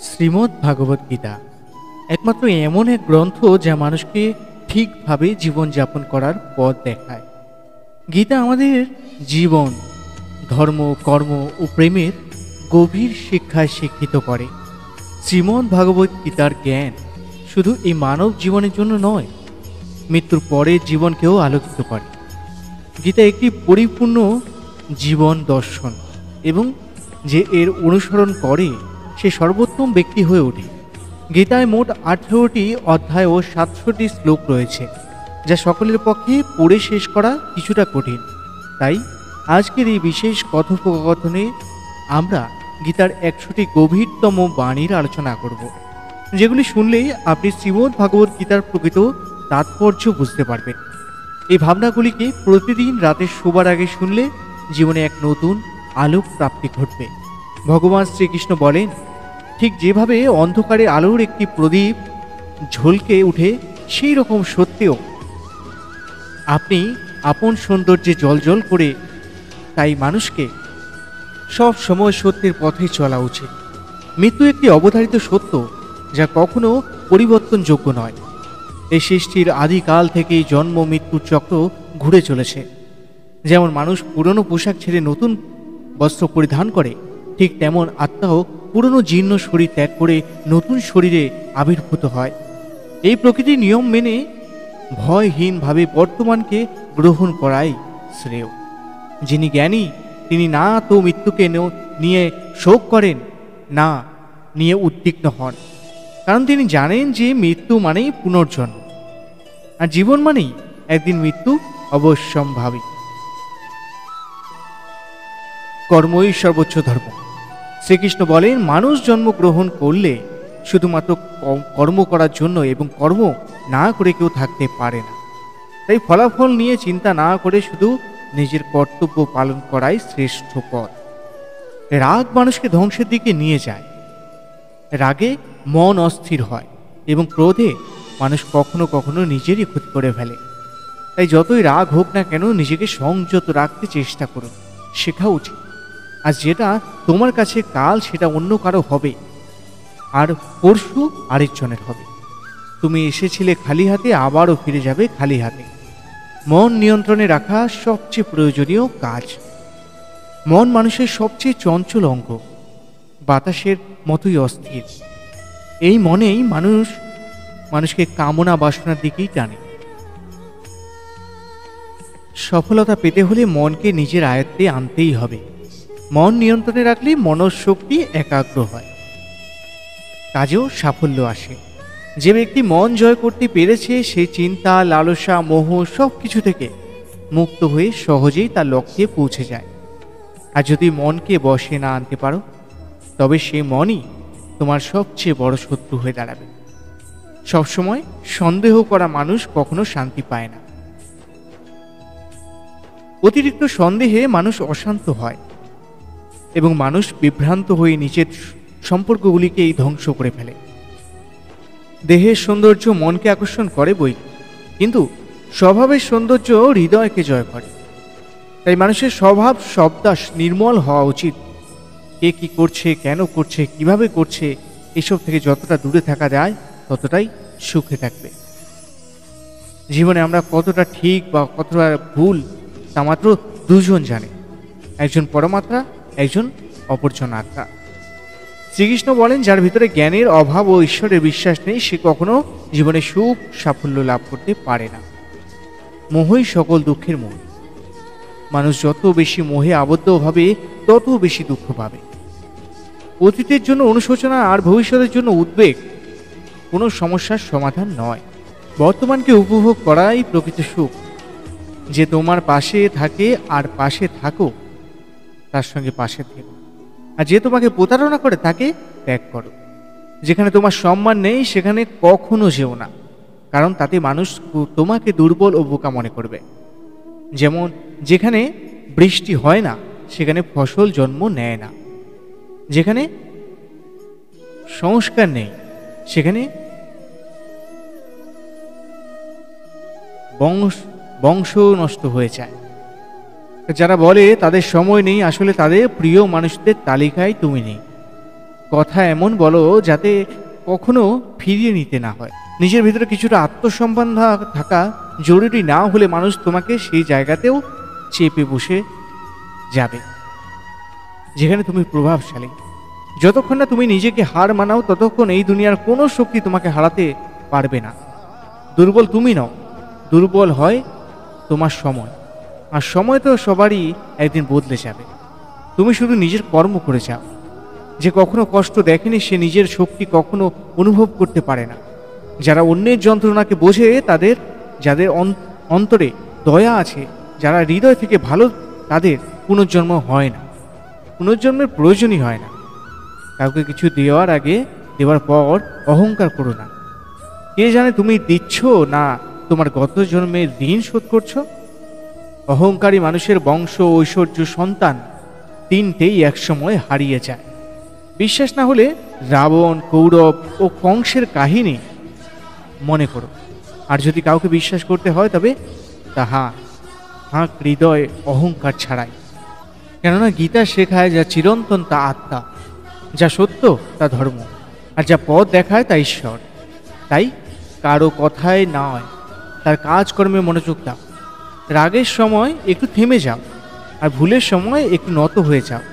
শ্রীমদ্ ভাগবত গীতা একমাত্র এমন এক গ্রন্থ যা মানুষকে ঠিকভাবে জীবনযাপন করার পথ দেখায়। গীতা আমাদের জীবন, ধর্ম, কর্ম ও প্রেমের গভীর শিক্ষায় শিক্ষিত করে। শ্রীমদ্ ভাগবত গীতার জ্ঞান শুধু এই মানব জীবনের জন্য নয়, মৃত্যুর পরের জীবনকেও আলোকিত করে। গীতা একটি পরিপূর্ণ জীবন দর্শন এবং যে এর অনুসরণ করে সে সর্বোত্তম ব্যক্তি হয়ে ওঠে। গীতায় মোট 18টি অধ্যায় ও 700টি শ্লোক রয়েছে, যা সকলের পক্ষে পড়ে শেষ করা কিছুটা কঠিন। তাই আজকের এই বিশেষ কথোপকথনে আমরা গীতার 100টি গভীরতম বাণীর আলোচনা করব, যেগুলি শুনলেই আপনি শ্রীমদ্ ভাগবত গীতার প্রকৃত তাৎপর্য বুঝতে পারবেন। এই ভাবনাগুলিকে প্রতিদিন রাতে শোবার আগে শুনলে জীবনে এক নতুন আলোক প্রাপ্তি ঘটবে। ভগবান শ্রীকৃষ্ণ বলেন, ঠিক যেভাবে অন্ধকারে আলোর একটি প্রদীপ ঝলকে উঠে, সেই রকম সত্যেও আপনি আপন সৌন্দর্যে জ্বলজ্বল করে। তাই মানুষকে সব সময় সত্যের পথে চলা উচিত। মৃত্যু একটি অবধারিত সত্য, যা কখনো পরিবর্তনযোগ্য নয়। এই সৃষ্টির আদিকাল থেকেই জন্ম মৃত্যুর চক্র ঘুরে চলেছে। যেমন মানুষ পুরনো পোশাক ছেড়ে নতুন বস্ত্র পরিধান করে, ঠিক তেমন আত্মাও পুরনো জীর্ণ শরীর ত্যাগ করে নতুন শরীরে আবির্ভূত হয়। এই প্রকৃতির নিয়ম মেনে ভয়হীনভাবে বর্তমানকে গ্রহণ করাই শ্রেয়। যিনি জ্ঞানী তিনি না তো মৃত্যুকে নিয়ে শোক করেন, না নিয়ে উদ্বিগ্ন হন, কারণ তিনি জানেন যে মৃত্যু মানেই পুনর্জন্ম, আর জীবন মানেই একদিন মৃত্যু অবশ্যম্ভাবী। কর্মই সর্বোচ্চ ধর্ম। শ্রীকৃষ্ণ বলেন, মানুষ জন্মগ্রহণ করলে শুধুমাত্র কর্ম করার জন্য এবং কর্ম না করে কেউ থাকতে পারে না। তাই ফলাফল নিয়ে চিন্তা না করে শুধু নিজের কর্তব্য পালন করাই শ্রেষ্ঠ পথ। রাগ মানুষকে ধ্বংসের দিকে নিয়ে যায়। রাগে মন অস্থির হয় এবং ক্রোধে মানুষ কখনো কখনো নিজেরই ক্ষতি করে ফেলে। তাই যতই রাগ হোক না কেন, নিজেকে সংযত রাখতে চেষ্টা করুন, শেখা উচিত। আর যেটা তোমার কাছে কাল সেটা অন্য কারো হবে, আর পরশু আরেকজনের হবে। তুমি এসেছিলে খালি হাতে, আবারও ফিরে যাবে খালি হাতে। মন নিয়ন্ত্রণে রাখা সবচেয়ে প্রয়োজনীয় কাজ। মন মানুষের সবচেয়ে চঞ্চল অঙ্গ, বাতাসের মতোই অস্থির। এই মনেই মানুষকে কামনা বাসনার দিকেই টানে। সফলতা পেতে হলে মনকে নিজের আয়ত্তে আনতেই হবে। মন নিয়ন্ত্রণে রাখলে মনঃশক্তি একাগ্র হয়, কাজেও সাফল্য আসে। যে ব্যক্তি মন জয় করতে পেরেছে, সে চিন্তা, লালসা, মোহ সব কিছু থেকে মুক্ত হয়ে সহজেই তার লক্ষ্যে পৌঁছে যায়। আর যদি মনকে বশে না আনতে পারো, তবে সে মনই তোমার সবচেয়ে বড় শত্রু হয়ে দাঁড়াবে। সবসময় সন্দেহ করা মানুষ কখনো শান্তি পায় না। অতিরিক্ত সন্দেহে মানুষ অশান্ত হয় এবং মানুষ বিভ্রান্ত হয়ে নিজের সম্পর্কগুলিকেই ধ্বংস করে ফেলে। দেহের সৌন্দর্য মনকে আকর্ষণ করে বই, কিন্তু স্বভাবের সৌন্দর্য হৃদয়কে জয় করে। তাই মানুষের স্বভাব সবদাস নির্মল হওয়া উচিত। কে কি করছে, কেন করছে, কিভাবে করছে, এসব থেকে যতটা দূরে থাকা যায় ততটাই সুখে থাকবে। জীবনে আমরা কতটা ঠিক বা কতটা ভুল তা মাত্র দুজন জানে, একজন পরমাত্মা, একজন অপরজন আত্মা। শ্রীকৃষ্ণ বলেন, যার ভিতরে জ্ঞানের অভাব ও ঈশ্বরের বিশ্বাস নেই, সে কখনো জীবনে সুখ সাফল্য লাভ করতে পারে না। মোহই সকল দুঃখের মূল। মানুষ যত বেশি মোহে আবদ্ধ হবে, তত বেশি দুঃখ পাবে। অতীতের জন্য অনুশোচনা আর ভবিষ্যতের জন্য উদ্বেগ কোনো সমস্যার সমাধান নয়। বর্তমানকে উপভোগ করাই প্রকৃত সুখ। যে তোমার পাশে থাকে আর পাশে থাকো, তার সঙ্গে পাশে থেকো। আর যে তোমাকে প্রতারণা করে তাকে ত্যাগ করো। যেখানে তোমার সম্মান নেই সেখানে কখনো যেও না, কারণ তাতে মানুষ তোমাকে দুর্বল ও বোকা মনে করবে। যেমন যেখানে বৃষ্টি হয় না সেখানে ফসল জন্ম নেয় না। যেখানে সংস্কার নেই সেখানে বংশ নষ্ট হয়ে যায়। যারা বলে তাদের সময় নেই, আসলে তাদের প্রিয় মানুষদের তালিকায় তুমি নেই। কথা এমন বলো যাতে কখনো ফিরিয়ে নিতে না হয়। নিজের ভিতরে কিছুটা আত্মসম্মান থাকা জরুরি না হলে মানুষ তোমাকে সেই জায়গাতেও চেপে বসে যাবে যেখানে তুমি প্রভাবশালী। যতক্ষণ না তুমি নিজেকে হার মানাও ততক্ষণ এই দুনিয়ার কোনো শক্তি তোমাকে হারাতে পারবে না। দুর্বল তুমি নও, দুর্বল হয় তোমার সময়, আর সময় তো সবারই একদিন বদলে যাবে। তুমি শুধু নিজের কর্ম করে যাও। যে কখনো কষ্ট দেখেনি সে নিজের শক্তি কখনো অনুভব করতে পারে না। যারা অন্যের যন্ত্রণাকে বোঝে, যাদের অন্তরে দয়া আছে, যারা হৃদয় থেকে ভালো, তাদের পুনর্জন্ম হয় না, পুনর্জন্মের প্রয়োজনই হয় না। কাউকে কিছু দেওয়ার আগে, দেওয়ার পর অহংকার করো না। কে জানে তুমি দিচ্ছ না তোমার গত জন্মের ঋণ শোধ করছো। অহংকারী মানুষের বংশ, ঐশ্বর্য, সন্তান তিনটেই একসময় হারিয়ে যায়। বিশ্বাস না হলে রাবণ, কৌরব ও কংসের কাহিনী মনে করো। আর যদি কাউকে বিশ্বাস করতে হয় তবে তাহা হাঁক হৃদয় অহংকার ছাড়াই। কেননা গীতা শেখায় যা চিরন্তন তা আত্মা, যা সত্য তা ধর্ম, আর যা পথ দেখায় তা ঈশ্বর। তাই কারো কথায় নয়, তার কাজকর্মে মনোযোগ দাও। রাগের সময় একটু থেমে যাও, আর ভুলের সময় একটু নত হয়ে যাও।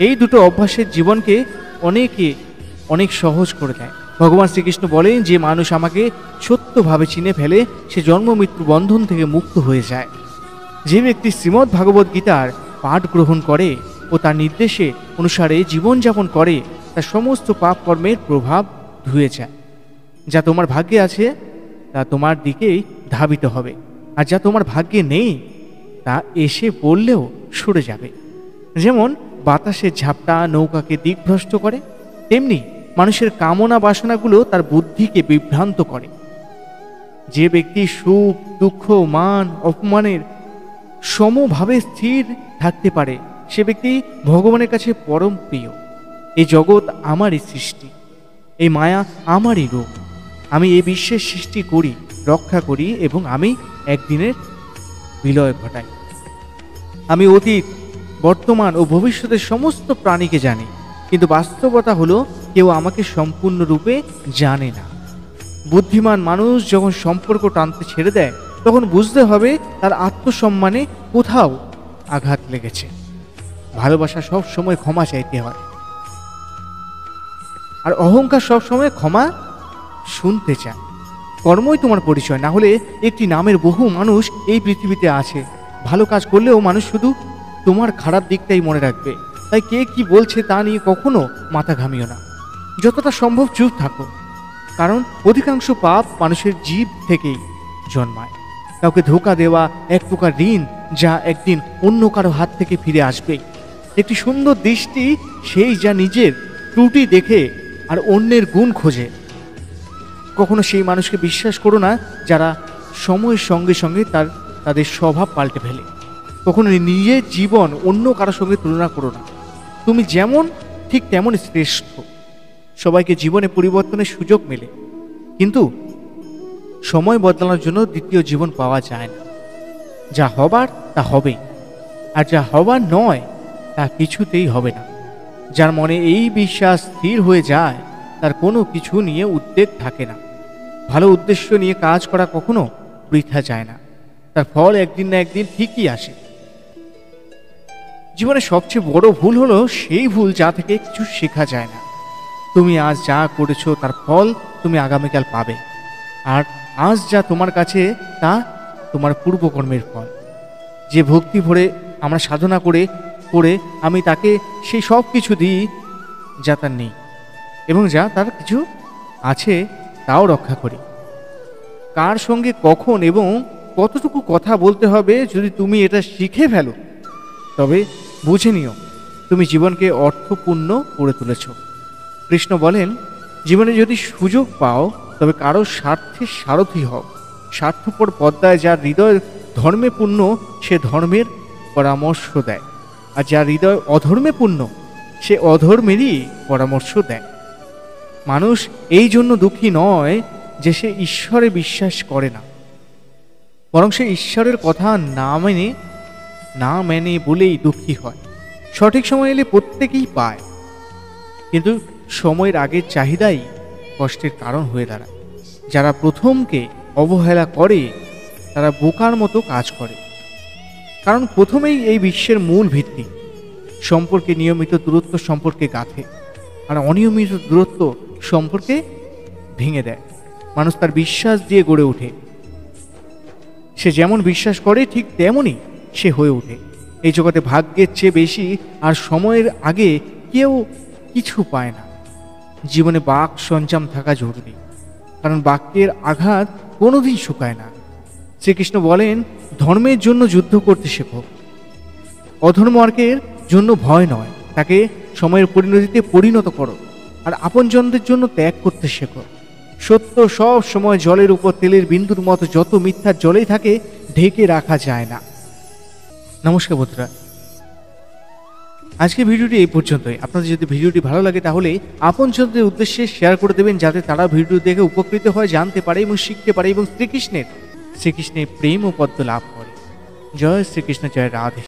এই দুটো অভ্যাসের জীবনকে অনেক সহজ করে দেয়। ভগবান শ্রীকৃষ্ণ বলেন, যে মানুষ আমাকে সত্যভাবে চিনে ফেলে সে জন্ম মৃত্যু বন্ধন থেকে মুক্ত হয়ে যায়। যে ব্যক্তি শ্রীমদ্ ভাগবত গীতার পাঠ গ্রহণ করে ও তার নির্দেশে অনুসারে জীবনযাপন করে, তার সমস্ত পাপ কর্মের প্রভাব ধুয়ে যায়। যা তোমার ভাগ্যে আছে তা তোমার দিকেই ধাবিত হবে, আর যা তোমার ভাগ্যে নেই তা এসে পড়লেও সরে যাবে। যেমন বাতাসের ঝাপটা নৌকাকে দিকভ্রষ্ট করে, তেমনি মানুষের কামনা বাসনাগুলো তার বুদ্ধিকে বিভ্রান্ত করে। যে ব্যক্তি সুখ, দুঃখ, মান, অপমানের সমভাবে স্থির থাকতে পারে সে ব্যক্তি ভগবানের কাছে পরম প্রিয়। এই জগৎ আমারই সৃষ্টি, এই মায়া আমারই রূপ। আমি এই বিশ্বের সৃষ্টি করি, রক্ষা করি এবং আমি একদিনের বিলয় ঘটাই। আমি অতীত, বর্তমান ও ভবিষ্যতের সমস্ত প্রাণীকে জানি, কিন্তু বাস্তবতা হলো কেউ আমাকে সম্পূর্ণরূপে জানে না। বুদ্ধিমান মানুষ যখন সম্পর্ক টানতে ছেড়ে দেয় তখন বুঝতে হবে তার আত্মসম্মানে কোথাও আঘাত লেগেছে। ভালোবাসা সব সময় ক্ষমা চাইতে হয়, আর অহংকার সব সময় ক্ষমা শুনতে চায়। কর্মই তোমার পরিচয়, না হলে একটি নামের বহু মানুষ এই পৃথিবীতে আছে। ভালো কাজ করলেও মানুষ শুধু তোমার খারাপ দিকটাই মনে রাখবে। তাই কে কি বলছে তা নিয়ে কখনো মাথা ঘামিও না। যতটা সম্ভব চুপ থাকো, কারণ অধিকাংশ পাপ মানুষের জীব থেকেই জন্মায়। কাউকে ধোঁকা দেওয়া এক প্রকার ঋণ, যা একদিন অন্য কারো হাত থেকে ফিরে আসবে। একটি সুন্দর দৃষ্টি সেই যা নিজের ত্রুটি দেখে আর অন্যের গুণ খোঁজে। কখনো সেই মানুষকে বিশ্বাস করো না যারা সময়ের সঙ্গে সঙ্গে তাদের স্বভাব পাল্টে ফেলে। কখনো নিজের জীবন অন্য কারোর সঙ্গে তুলনা করো না। তুমি যেমন ঠিক তেমন শ্রেষ্ঠ। সবাইকে জীবনে পরিবর্তনের সুযোগ মেলে, কিন্তু সময় বদলানোর জন্য দ্বিতীয় জীবন পাওয়া যায় না। যা হবার তা হবেই, আর যা হবার নয় তা কিছুতেই হবে না। যার মনে এই বিশ্বাস স্থির হয়ে যায় তার কোনো কিছু নিয়ে উদ্বেগ থাকে না। ভালো উদ্দেশ্য নিয়ে কাজ করা কখনো বৃথা যায় না, তার ফল একদিন না একদিন ঠিকই আসে। জীবনে সবচেয়ে বড় ভুল হলো সেই ভুল যা থেকে কিছু শেখা যায় না। তুমি আজ যা করেছো তার ফল তুমি আগামীকাল পাবে, আর আজ যা তোমার কাছে তা তোমার পূর্বকর্মের ফল। যে ভক্তি ভরে আমরা সাধনা করে করে আমি তাকে সেই সব কিছু দিই যা তার নেই, এবং যা তার কিছু আছে তাও রক্ষা করি। কার সঙ্গে কখন এবং কতটুকু কথা বলতে হবে যদি তুমি এটা শিখে ফেলো, তবে বুঝে নিও তুমি জীবনকে অর্থপূর্ণ করে তুলেছ। কৃষ্ণ বলেন, জীবনে যদি সুযোগ পাও তবে কারো স্বার্থের সারথি হও। স্বার্থপর পদ্মায় যার হৃদয় ধর্মে পূর্ণ সে ধর্মের পরামর্শ দেয়, আর যার হৃদয় অধর্মে পূর্ণ সে অধর্মেরই পরামর্শ দেয়। মানুষ এই জন্য দুঃখী নয় যে সে ঈশ্বরে বিশ্বাস করে না, বরং সে ঈশ্বরের কথা না মেনে বলেই দুঃখী হয়। সঠিক সময় এলে প্রত্যেকেই পায়, কিন্তু সময়ের আগের চাহিদাই কষ্টের কারণ হয়ে দাঁড়ায়। যারা প্রথমকে অবহেলা করে তারা বোকার মতো কাজ করে, কারণ প্রথমেই এই বিশ্বের মূল ভিত্তি। সম্পর্কে নিয়মিত দূরত্ব সম্পর্কে গাঁথে, আর অনিয়মিত দূরত্ব সম্পর্কে ভেঙে দেয়। মানুষ তার বিশ্বাস দিয়ে গড়ে ওঠে, সে যেমন বিশ্বাস করে ঠিক তেমনই সে হয়ে ওঠে। এই জগতে ভাগ্যের চেয়ে বেশি আর সময়ের আগে কেউ কিছু পায় না। জীবনে বাক সঞ্জাম থাকা জরুরি, কারণ বাক্যের আঘাত কোনোদিন শুকায় না। শ্রীকৃষ্ণ বলেন, ধর্মের জন্য যুদ্ধ করতে শেখো, অধর্মার্গের জন্য ভয় নয়, তাকে সময়ের পরিণতিতে পরিণত করো, আর আপনজনদের জন্য ত্যাগ করতে শেখো। সত্য সব সময় জলের উপর তেলের বিন্দুর মতো, যত মিথ্যার জলেই থাকে ঢেকে রাখা যায় না। নমস্কার বন্ধুরা, আজকে ভিডিওটি এই পর্যন্তই। আপনাদের যদি ভিডিওটি ভালো লাগে তাহলে আপনজনদের উদ্দেশ্যে শেয়ার করে দেবেন, যাতে তারা ভিডিও দেখে উপকৃত হয়, জানতে পারে এবং শিখতে পারে এবং শ্রীকৃষ্ণের প্রেম ও পদ্ম লাভ করে। জয় শ্রীকৃষ্ণ, জয় রাধে।